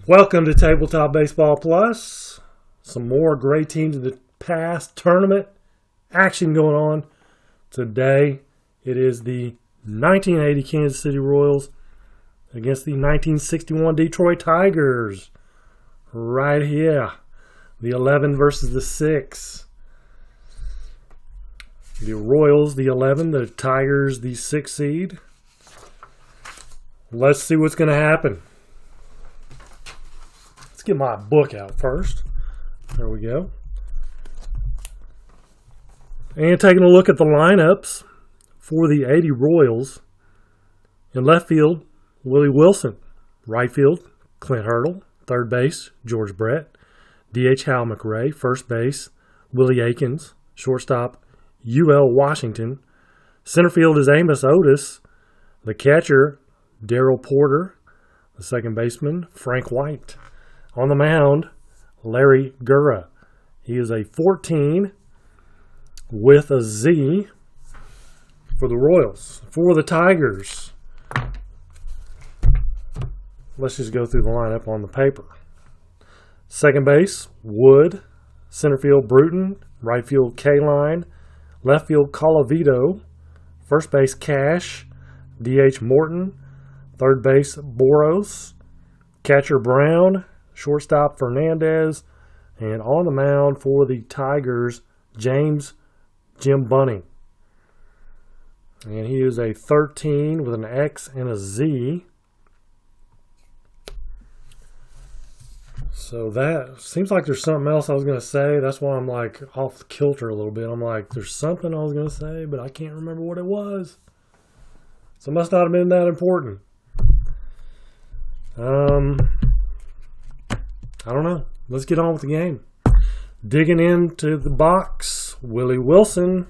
Welcome to Tabletop Baseball Plus. Some more great teams in the past tournament action going on. Today, it is the 1980 Kansas City Royals against the 1961 Detroit Tigers. Right here. The 11 versus the 6. The Royals, the 11. The Tigers, the 6 seed. Let's see what's going to happen. Let's get my book out first. There we go. And taking a look at the lineups for the 80 Royals. In left field, Willie Wilson. Right field, Clint Hurdle. Third base, George Brett. DH Hal McRae. First base, Willie Aikens. Shortstop, UL Washington. Center field is Amos Otis. The catcher, Darrell Porter. The second baseman, Frank White. On the mound, Larry Gura. He is a 14 with a Z for the Royals. For the Tigers, let's just go through the lineup on the paper. Second base, Wood. Center field, Bruton. Right field, K-Line. Left field, Colavito. First base, Cash. DH, Morton. Third base, Boros. Catcher, Brown. Shortstop, Fernandez. And on the mound for the Tigers, James Jim Bunning. And he is a 13 with an X and a Z. So that seems like there's something else I was going to say. That's why I'm like off kilter a little bit. I'm like, there's something I was going to say, but I can't remember what it was. So it must not have been that important. I don't know. Let's get on with the game. Digging into the box, Willie Wilson.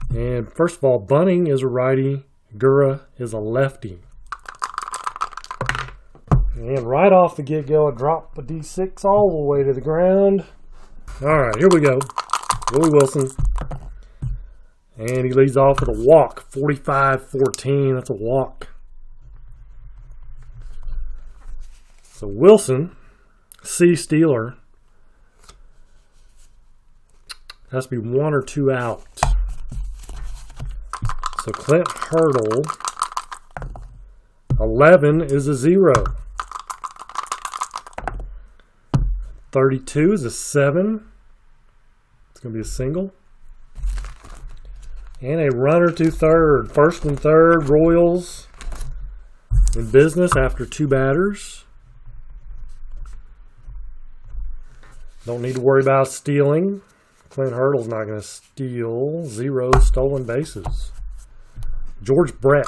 And first of all, Bunning is a righty. Gura is a lefty. And right off the get-go, I drop a D6 all the way to the ground. All right, here we go. Willie Wilson. And he leads off with a walk. 45-14. That's a walk. So Wilson, C. Steeler, has to be 1 or 2 out. So Clint Hurdle, 11 is a 0. 32 is a 7. It's going to be a single. And a runner to third. First and third, Royals in business after 2 batters. Don't need to worry about stealing. Clint Hurdle's not going to steal. 0 stolen bases. George Brett.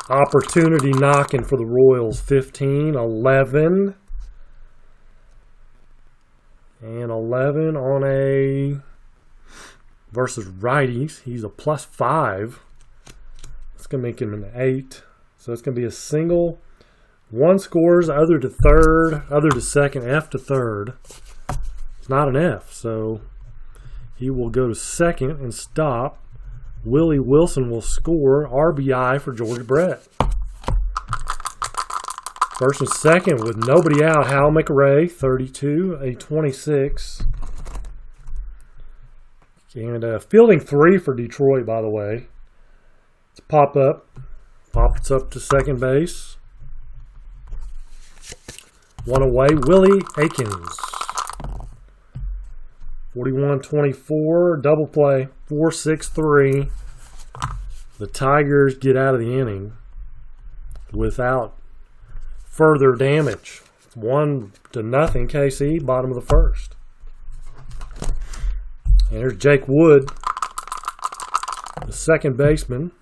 Opportunity knocking for the Royals. 15, 11. And 11 on a versus righties. He's a +5. That's going to make him an 8. So it's going to be a single. 1 scores, other to third, other to second, F to third. It's not an F, so he will go to second and stop. Willie Wilson will score RBI for George Brett. First and second with nobody out, Hal McRae, 32, a 26. And fielding 3 for Detroit, by the way. It's pop up. Pops up to second base. 1 away, Willie Aikens. 41-24, double play, 4-6-3. The Tigers get out of the inning without further damage. 1-0 KC, bottom of the first. And there's Jake Wood, the second baseman,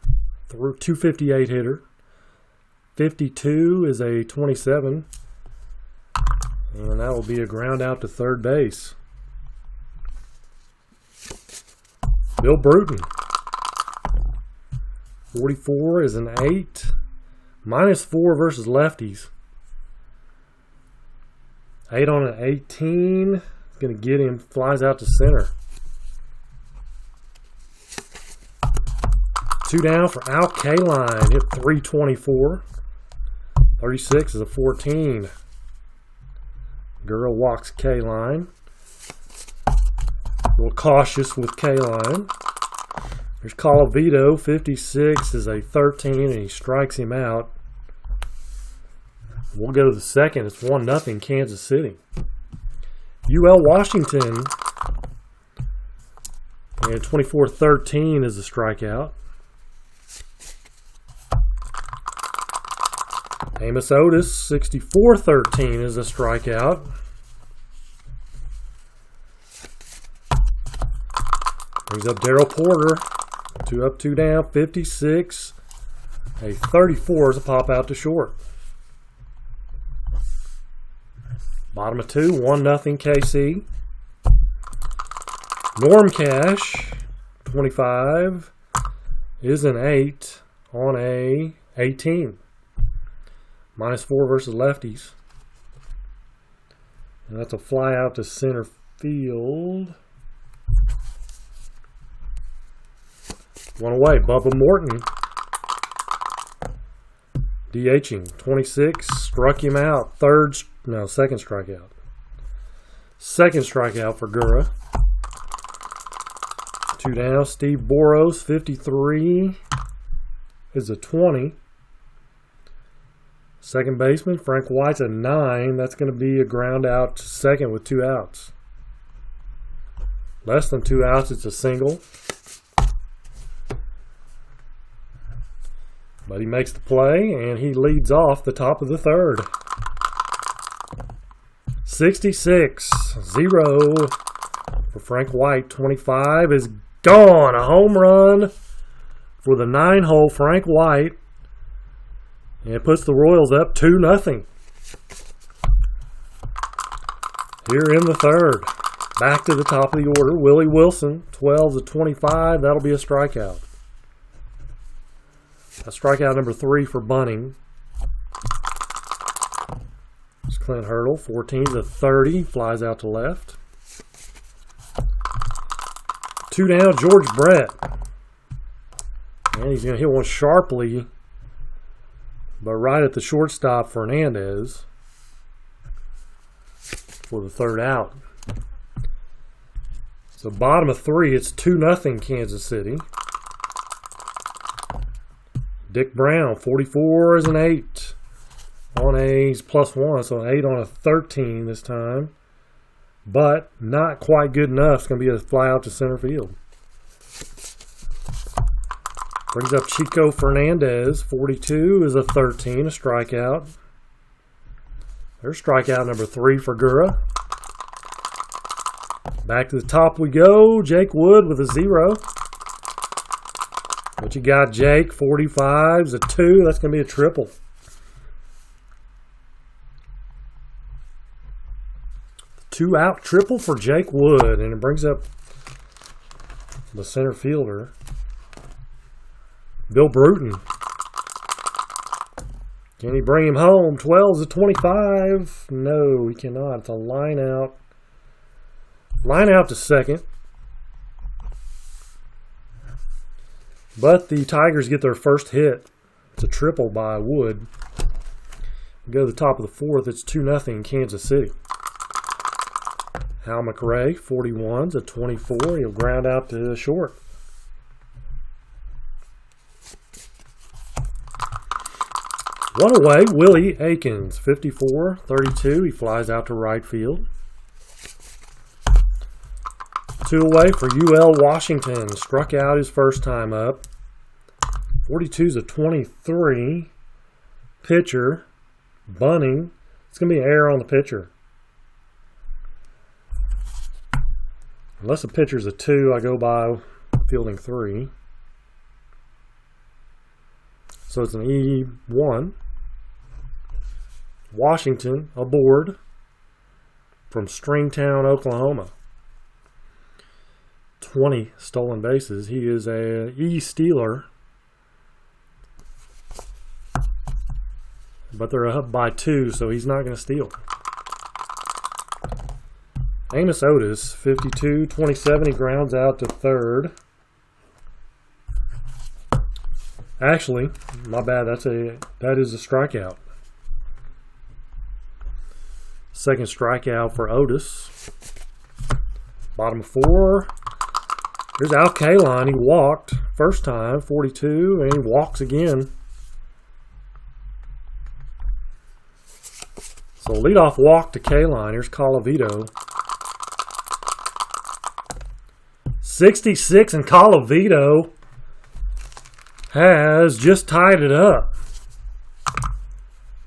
258 hitter. 52 is a 27. And that will be a ground out to third base. Bill Bruton. 44 is an 8. -4 versus lefties. 8 on an 18. It's going to get him. Flies out to center. 2 down for Al K-Line. Hit .324. 36 is a 14. Gura walks K-line. A little cautious with K-line. There's Colavito. 56 is a 13, and he strikes him out. We'll go to the second. It's 1-0 Kansas City. UL Washington. And 24-13 is a strikeout. Amos Otis, 64-13 is a strikeout. Brings up Darryl Porter. 2 up, 2 down, 56. A 34 is a pop out to short. Bottom of 2, 1-0 KC. Norm Cash, 25, is an 8 on a 18. -4 versus lefties. And that's a fly out to center field. One away. Bubba Morton. DHing. 26. Struck him out. Second strikeout. Second strikeout for Gura. 2 down. Steve Boros, 53, is a 20. Second baseman, Frank White's a 9. That's going to be a ground out to second with 2 outs. Less than 2 outs, it's a single. But he makes the play, and he leads off the top of the third. 66-0 for Frank White. 25 is gone. A home run for the 9-hole Frank White. And it puts the Royals up 2-0. Here in the third. Back to the top of the order. Willie Wilson, 12-25. That'll be a strikeout. A strikeout number 3 for Bunning. It's Clint Hurdle, 14-30. Flies out to left. 2 down, George Brett. And he's going to hit one sharply, but right at the shortstop, Fernandez, for the third out. So bottom of 3, it's 2-0 Kansas City. Dick Brown, 44 is an 8 on A's +1, so an 8 on a 13 this time. But not quite good enough. It's going to be a fly out to center field. Brings up Chico Fernandez, 42 is a 13, a strikeout. There's strikeout number 3 for Gura. Back to the top we go. Jake Wood with a 0. What you got, Jake? 45 is a 2. That's going to be a triple. Two-out triple for Jake Wood, and it brings up the center fielder, Bill Bruton. Can he bring him home? 12-25. No, he cannot. It's a line out. Line out to second. But the Tigers get their first hit. It's a triple by Wood. We go to the top of the fourth. It's 2-0 Kansas City. Hal McRae, 41's a 24. He'll ground out to short. One away, Willie Aikens, 54-32. He flies out to right field. 2 away for UL Washington. Struck out his first time up. 42's a 23. Pitcher, Bunning. It's going to be error on the pitcher. Unless the pitcher's a 2, I go by fielding 3. So it's an E1. Washington aboard from Stringtown, Oklahoma. 20 stolen bases. He is a E-stealer. But they're up by 2, so he's not going to steal. Amos Otis, 52-27. He grounds out to third. Actually, my bad. That is a strikeout. Second strikeout for Otis. Bottom of 4. Here's Al Kaline. He walked first time, 42, and he walks again. So leadoff walk to Kaline. Here's Colavito. 66, and Colavito has just tied it up.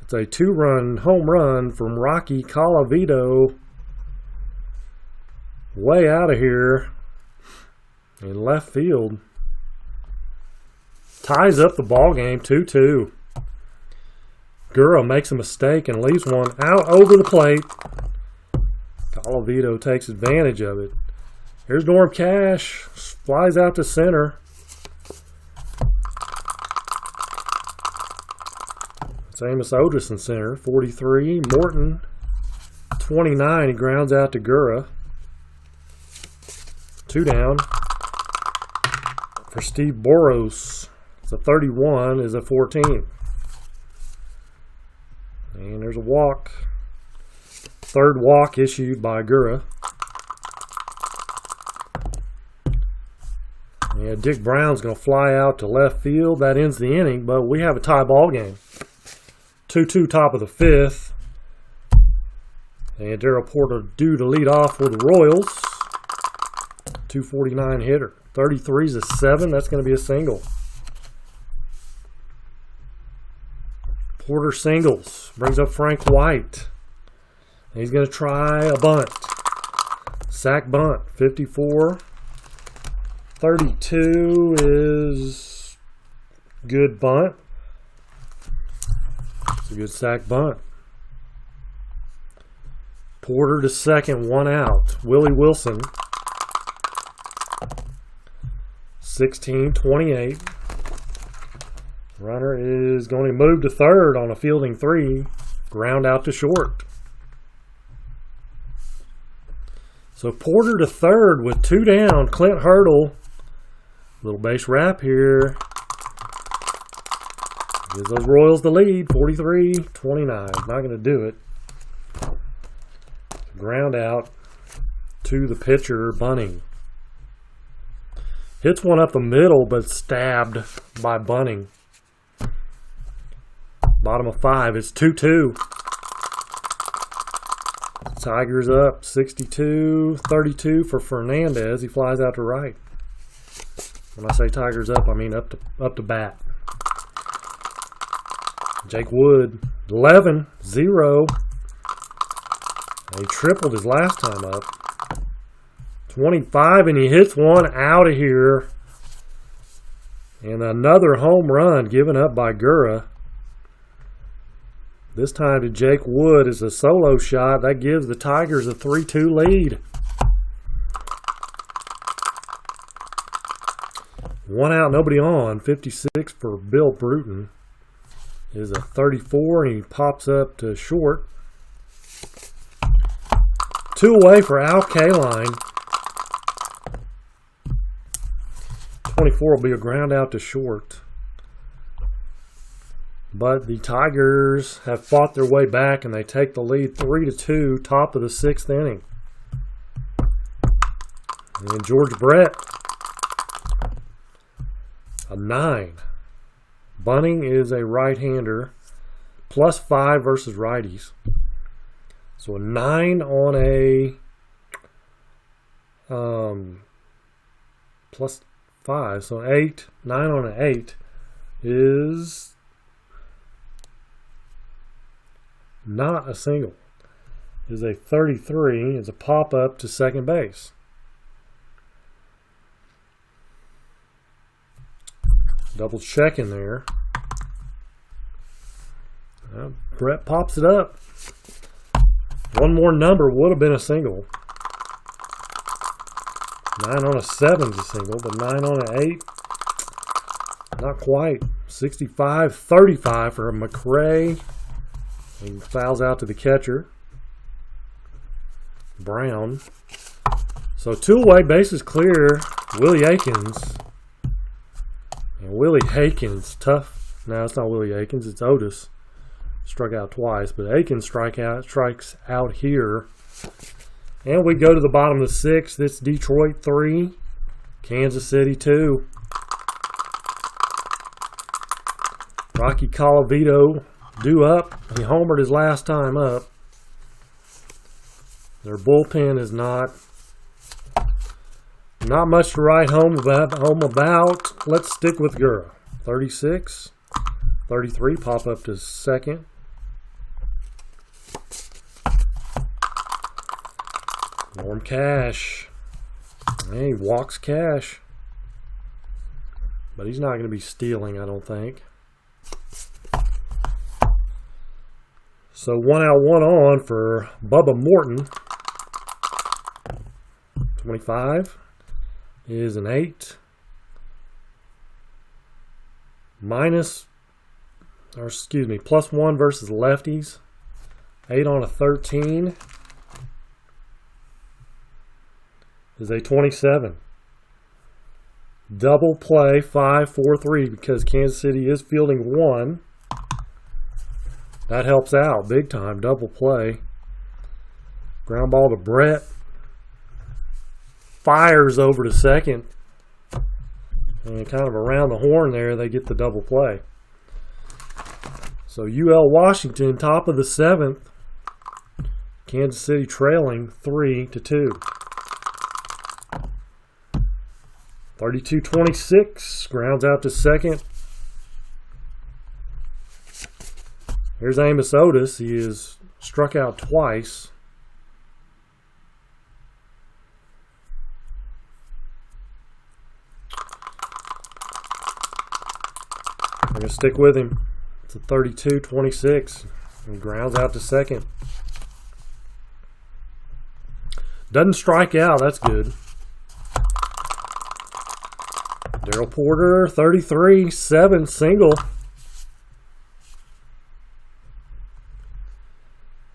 It's a 2-run home run from Rocky Colavito. Way out of here in left field. Ties up the ball game, 2-2. Gura makes a mistake and leaves one out over the plate. Colavito takes advantage of it. Here's Norm Cash. Flies out to center. It's Amos Otis in center, 43. Morton, 29. He grounds out to Gura. 2 down. For Steve Boros. It's a 31, is a 14. And there's a walk. Third walk issued by Gura. Yeah, Dick Brown's going to fly out to left field. That ends the inning, but we have a tie ball game. 2-2 top of the 5th. And Darrell Porter due to lead off for the Royals. 249 hitter. 33's a 7. That's going to be a single. Porter singles. Brings up Frank White. And he's going to try a bunt. Sack bunt. 54. 32 is good bunt. It's a good sack bunt. Porter to second, 1 out. Willie Wilson. 16-28. Runner is going to move to third on a fielding 3. Ground out to short. So Porter to third with 2 down. Clint Hurdle. Little base wrap here. Gives those Royals the lead. 43-29. Not going to do it. Ground out to the pitcher, Bunning. Hits one up the middle, but stabbed by Bunning. Bottom of 5. It's 2-2. Tigers up 62-32 for Fernandez. He flies out to right. When I say Tigers up, I mean up to bat. Jake Wood, 11-0. He tripled his last time up. 25, and he hits one out of here. And another home run given up by Gura. This time to Jake Wood is a solo shot. That gives the Tigers a 3-2 lead. 1 out, nobody on. 56 for Bill Bruton. Is a 34, and he pops up to short. 2 away for Al Kaline. 24 will be a ground out to short. But the Tigers have fought their way back, and they take the lead 3-2, top of the 6th inning. And George Brett, a 9. Bunning is a right-hander, +5 versus righties. So a 9 on a +5, so 8. 9 on an 8 is not a single. It is a 33. It's a pop-up to second base. Double checking there. Brett pops it up. One more number would have been a single. 9 on a 7 is a single, but 9 on an 8, not quite. 65-35 for McRae. He fouls out to the catcher, Brown. So 2 away, bases clear. Willie Aikens. And Willie Aikens, tough. No, it's not Willie Aikens, it's Otis. struck out twice, but Aiken strikes out here. And we go to the bottom of the 6th. It's Detroit 3, Kansas City 2. Rocky Colavito due up. He homered his last time up. Their bullpen is not much to write home about. Let's stick with Gura. 36, 33, pop up to 2nd. Norm Cash. Hey, he walks Cash. But he's not going to be stealing, I don't think. So 1 out, 1 on for Bubba Morton. 25 is an 8. Plus 1 versus lefties. 8 on a 13 is a 27. Double play 5-4-3 because Kansas City is fielding 1. That helps out big time. Double play. Ground ball to Brett. Fires over to 2nd. And kind of around the horn there, they get the double play. So UL Washington, top of the 7th. Kansas City trailing 3-2. 32-26. Grounds out to 2nd. Here's Amos Otis. He is struck out twice. I'm going to stick with him. It's a 32-26. He grounds out to 2nd. Doesn't strike out. That's good. Daryl Porter, 33-7 single.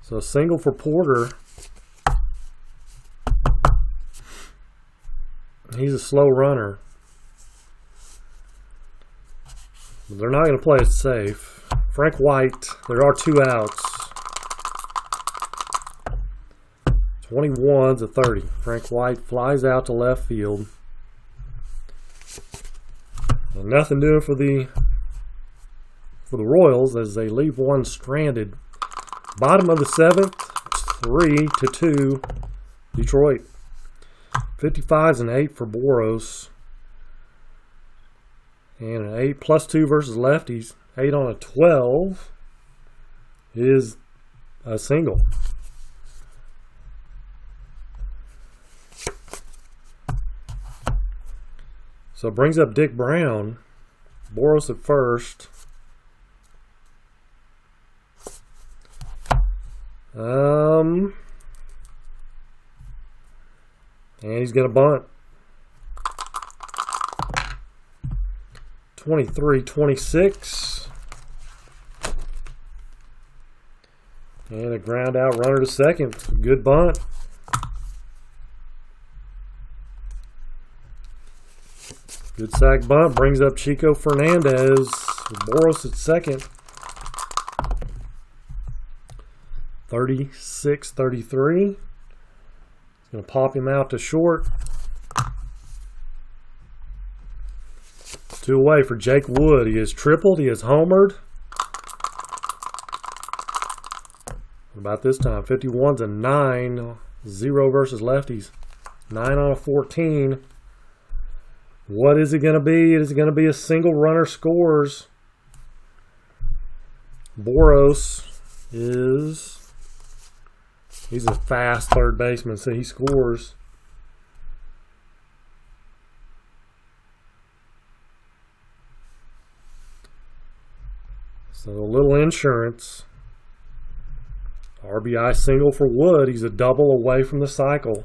So single for Porter. He's a slow runner. But they're not going to play it safe. Frank White, there are 2 outs. 21's a 30. Frank White flies out to left field. And nothing doing for the Royals as they leave one stranded. Bottom of the 7th, 3-2, Detroit. 55's an 8 for Boros. And an 8 plus 2 versus lefties. 8 on a 12 is a single. So it brings up Dick Brown. Boros at first. And he's going to bunt. 23-26. And a ground out runner to 2nd. Good bunt. Good sack bunt. Brings up Chico Fernandez. Boros at 2nd. 36-33. He's going to pop him out to short. 2 away for Jake Wood. He has tripled. He has homered. What about this time? 51's a 9. 0 versus lefties. 9 on a 14. What is it going to be? Is it going to be a single runner scores? Boros he's a fast third baseman, so he scores. So a little insurance. RBI single for Wood. He's a double away from the cycle.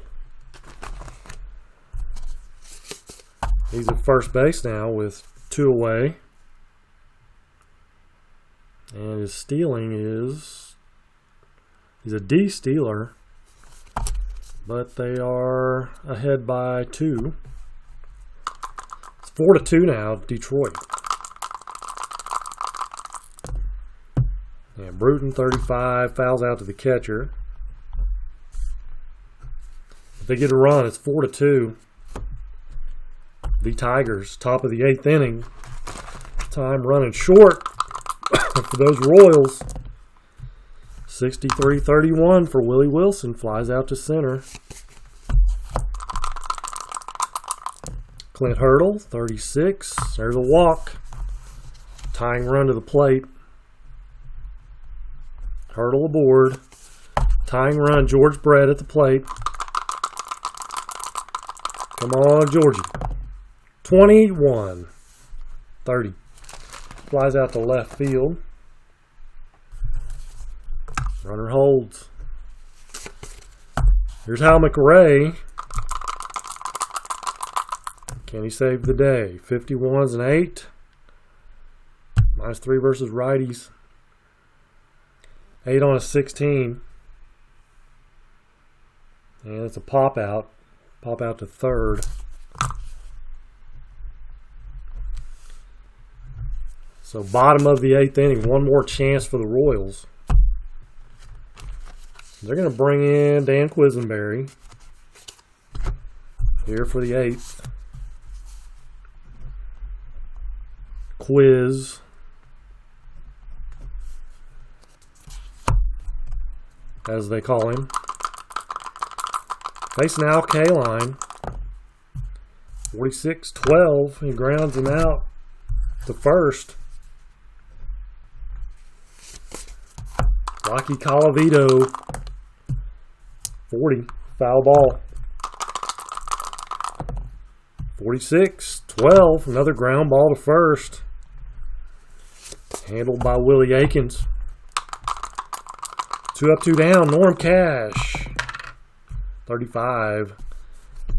He's at first base now with 2 away. And his stealing is... He's a D stealer. But they are ahead by 2. It's 4-2 now, Detroit. And Bruton, 35, fouls out to the catcher. If they get a run, it's 4-2. The Tigers, top of the 8th inning. Time running short for those Royals. 63-31 for Willie Wilson. Flies out to center. Clint Hurdle, 36. There's a walk. Tying run to the plate. Hurdle aboard. Tying run, George Brett at the plate. Come on, Georgie. 21-30. Flies out to left field. Runner holds. Here's Hal McRae. Can he save the day? 51s and 8. -3 versus righties. 8 on a 16. And it's a pop out. Pop out to third. So bottom of the 8th inning. One more chance for the Royals. They're going to bring in Dan Quisenberry here for the 8th. Quiz. As they call him. Facing Al Kaline. 46-12. He grounds him out to first. Rocky Colavito. 40. Foul ball. 46-12. Another ground ball to first. Handled by Willie Aikens. 2 up, 2 down. Norm Cash. 35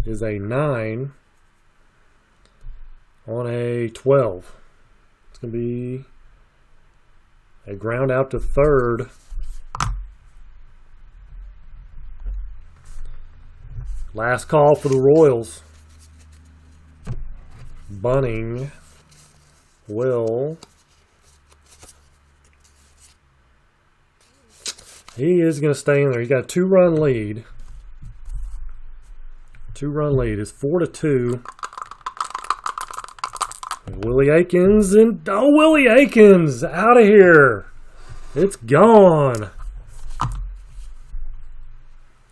is a 9 on a 12. It's going to be a ground out to third. Last call for the Royals. Bunning will... He is going to stay in there. He got a 2-run lead. 2-run lead is 4-2. Willie Aikens and Willie Aikens out of here. It's gone.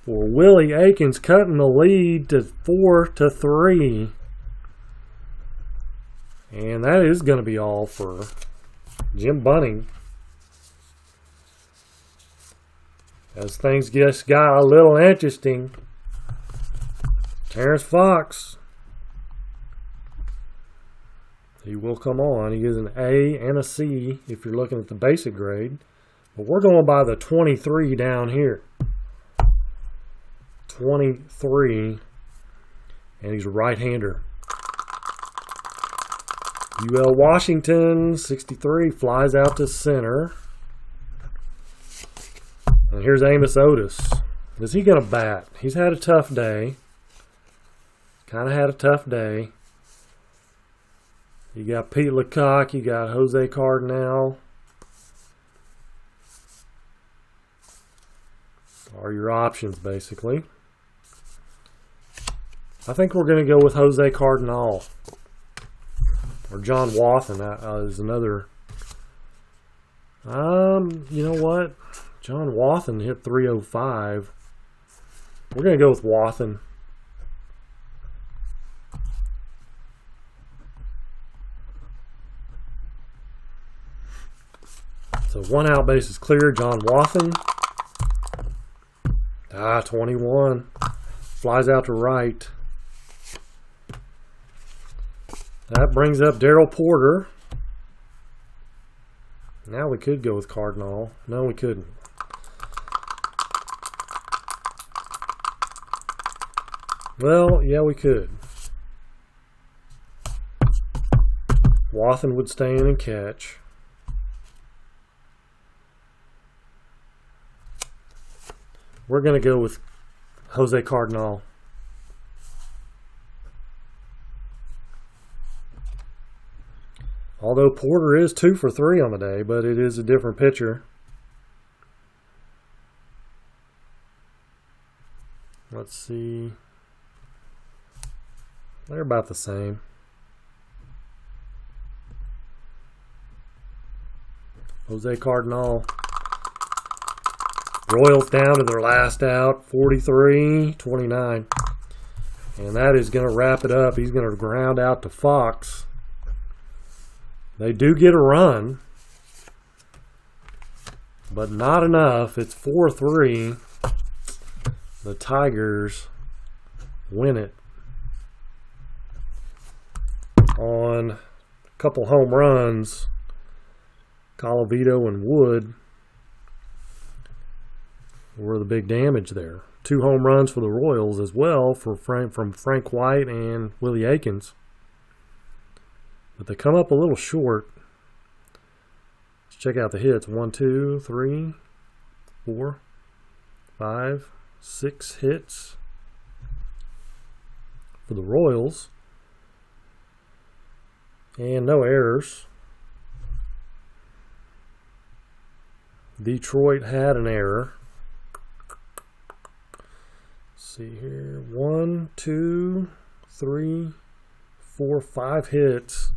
For Willie Aikens cutting the lead to 4-3. And that is going to be all for Jim Bunning. As things just got a little interesting. Terrence Fox. He will come on. He is an A and a C if you're looking at the basic grade. But we're going by the 23 down here. 23. And he's a right-hander. UL Washington, 63, flies out to center. And here's Amos Otis. Is he going to bat? He's had a tough day. Kind of had a tough day. You got Pete Lecoq. You got Jose Cardinal. Are your options, basically. I think we're going to go with Jose Cardinal. Or John Wathen is another. You know what? John Wathen hit 305. We're going to go with Wathen. So 1 out, base is clear. John Wathen. 21. Flies out to right. That brings up Darryl Porter. Now we could go with Cardinal. No, we couldn't. Well, yeah, we could. Wathen would stay in and catch. We're going to go with Jose Cardinal. Although Porter is 2 for 3 on the day, but it is a different pitcher. let's see. They're about the same. Jose Cardinal. Royals down to their last out, 43-29. And that is going to wrap it up. He's going to ground out to Fox. They do get a run, but not enough. It's 4-3. The Tigers win it on a couple home runs. Colavito and Wood were the big damage there. 2 home runs for the Royals as well from Frank White and Willie Aikens. But they come up a little short. Let's check out the hits. 1, 2, 3, 4, 5, 6 hits for the Royals. And no errors. Detroit had an error. Let's see here. 1, 2, 3, 4, 5 hits.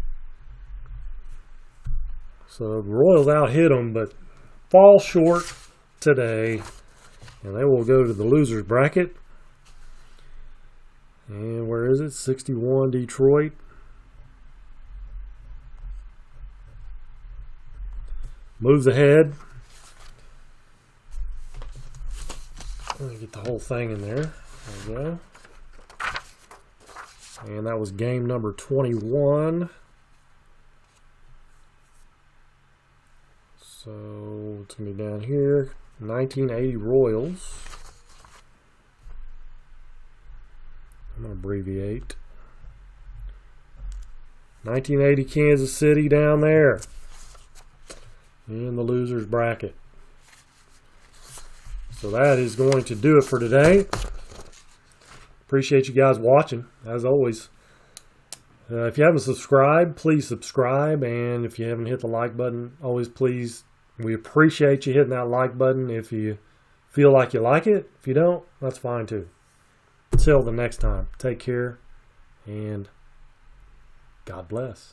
So the Royals out-hit them, but fall short today. And they will go to the losers bracket. And where is it? 61 Detroit. Moves ahead. Let me get the whole thing in there. There we go. And that was game number 21. So it's going to be down here. 1980 Royals. I'm going to abbreviate. 1980 Kansas City down there in the losers bracket. So that is going to do it for today. Appreciate you guys watching, as always. If you haven't subscribed, please subscribe. And if you haven't hit the like button, always please, we appreciate you hitting that like button if you feel like you like it. If you don't, that's fine too. Until the next time, take care and God bless.